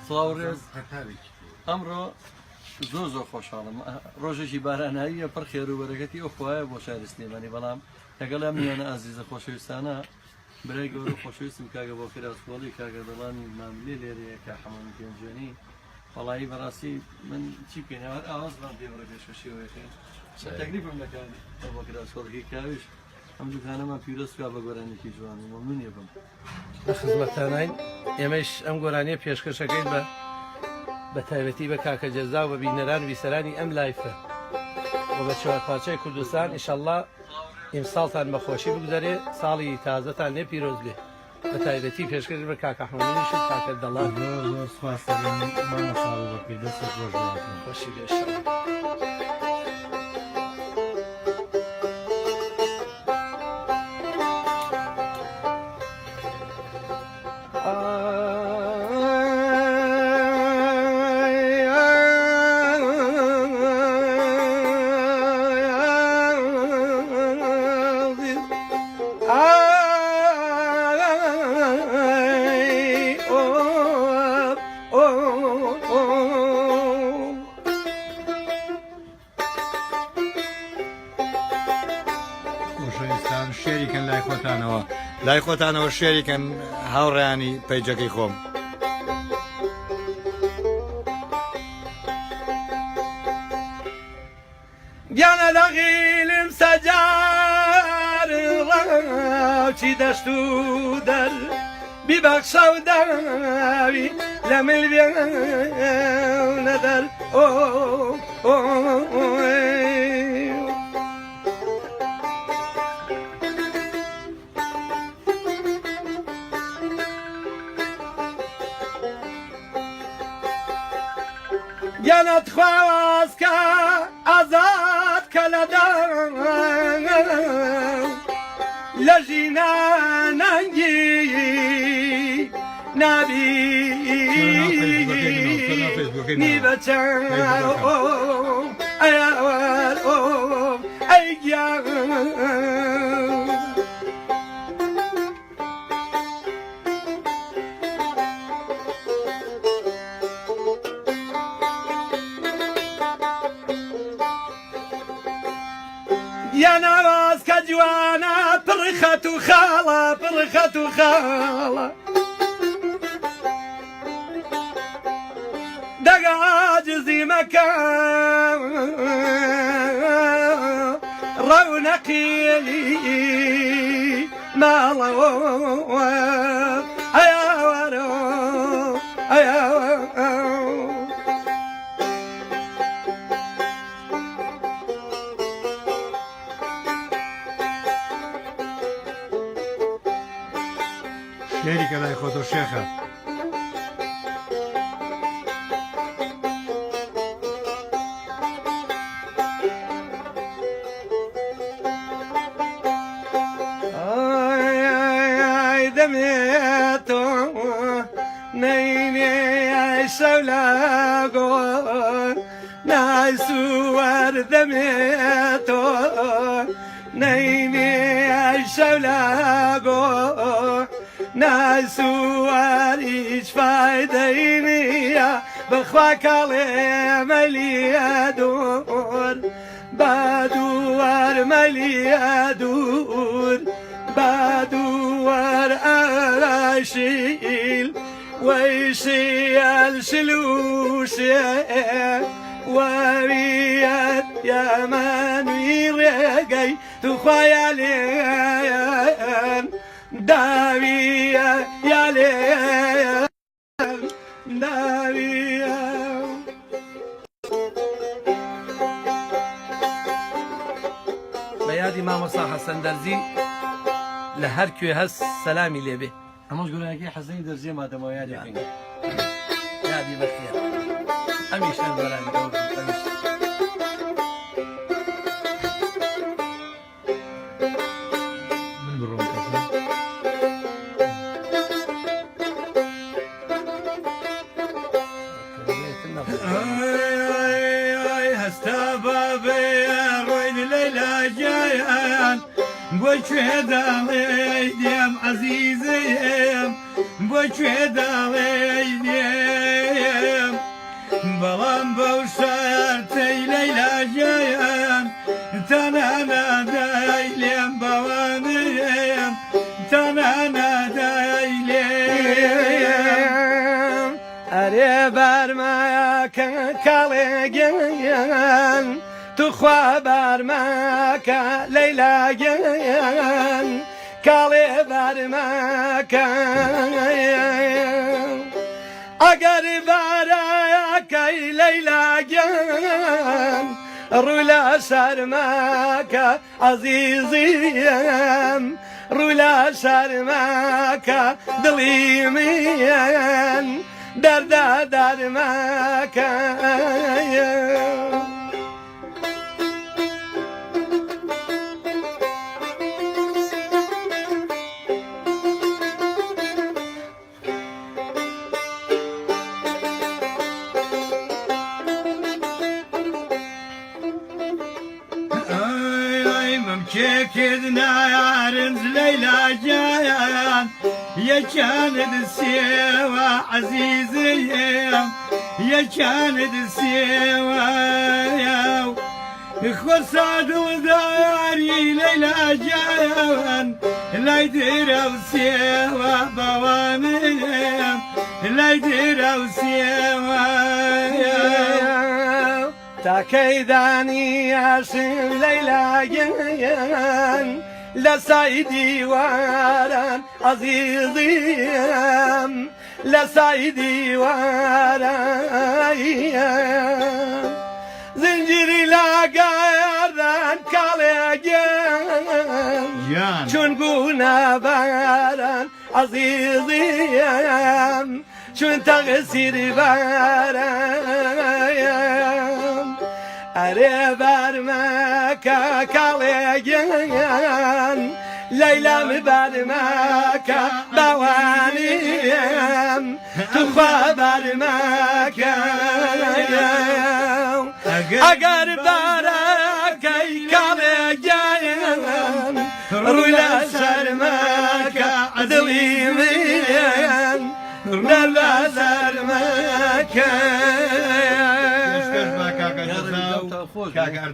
سڵاوڕێز ئەمڕۆ زۆر خۆشحاڵم ڕۆژێکی باراناویە پڕ خێروبەرەکەتی ئەو خوایە بۆ شاری سلێمانی بەڵام لەگەڵ ئەم میوانە ئازیزە خۆشەویستانە برای گەورە خۆشەویستم کاگە بۆ فیراسکۆڵی کاگە دەڵانی ماملێ لێرەیە کە حەمەم پێنجێنی وەڵایی بەڕاستی من چی بکەین ئاوازمان پێوەرە پێشکەشیەوەیەکەین تەکلیفم دەکات بۆ فیراسکۆڵەکەی کاویش ئەم دوکانەمان پیرۆستکا بە گۆرانێکی جوان و مەمنونێ بم بە خزمەتانین ئێمەش ئەم گۆرانیە پێشکەشەکەین بە تایبەتی بە کاکە جەزا و بە بینەران ویسەرانی ئەم لایفە و بە چوارپاچەی کوردستان ئینشەڵڵا ئیمساڵتان بەخۆشی بگذەرێ ساڵی تازەتان لێ پیرۆز بێ بە تایبەتی پێشکەش بە کاکە حەمەدیش و کاکە دەڵات زۆر سوپاس دەکەم مامە ساڵ بەکەی دەستت ڕۆژ خۆشی بێ ئینشەڵڵا. خۆشەویستان شێریکەن لای خۆتانەوە لای خۆتانەوە شێریکەن هاوڕێیانی پەیجەکەی خۆم گیانە دەغیلم سەجار ڕاوچی دەشت و دەر بیبەخشە و داوی لە ملوێنە دەر گیانەت خواز کە ئازاد کە لە لە ژینانەنگی نابینی بەچەند ئەی گیان یاناواز کە جوانە پڕخەت و خاڵە پڕخەت و خاڵە دەگاجزی مەکە ڕەونەقیلی ماڵەوە ئەیاوەرە ئەیاوە شێریکە لای خۆتۆ شێخە دەمێتۆ نەینێ شەولاگۆ نایسووەر دەمێتۆ نەینێ شەولاگۆ ناسووار هیچ فایدەی نییە بەخوا کاڵێ مەلیە دوور با دووار مەلیە دوور با دووار ئاراشیل وەیشیەل شلوشێ وەریەت یامانوی ڕێگەی توخوایە لێن داویە یا لێن داویە بە یادی مامۆستا حەسەن دەرزی لە هەر کوێ هەست سەلامی لێبێ ئەمەش گۆرانەکەی حەسەنی دەرزیە مادەمەوە یادێکین یادی بەخێر ئەمیش هەر گۆرانی ئەمیش من بڕۆم کەسە هەستا بابێ ڕۆین لەیلاجیان بۆ کوێ داڵێ دێم عەزیزم بۆ کوێ داڵێ دێم ئەرێ بەرمایەکە کاڵێگەیان توخوا بەرماکە لەیلاگەیان کاڵێ بەرماکە ئەگەر بارایەکەی لەیلاگەیان ڕوو لە سەرماکە عەزیزیم ڕوو لە سەرماکە دڵی من دەردە دەرماکە كيدنا يارنز ليلى جايان يا كانت السيوة عزيزي يا كانت السيوة خصاد وداري ليلى جايان لا يديروا سيوة بواميم لا يديروا سيوة تاكيداني ياسين ليلاجيان لسايدي واران عزيزيم لسايدي واران زنجيري لاقاران كاليجيان شنقونا باران عزيزيم شن تغسير باران ئەرێ بەرمەکە کاڵێگەیان لەیلام بەرمەکە بەوانیم توخوا بەرمەکە ئەگەر بارەکەی کاڵێگەیان ڕووی لە سەرمەکە دڵی من دەردە سەرمەکە خوش كاكا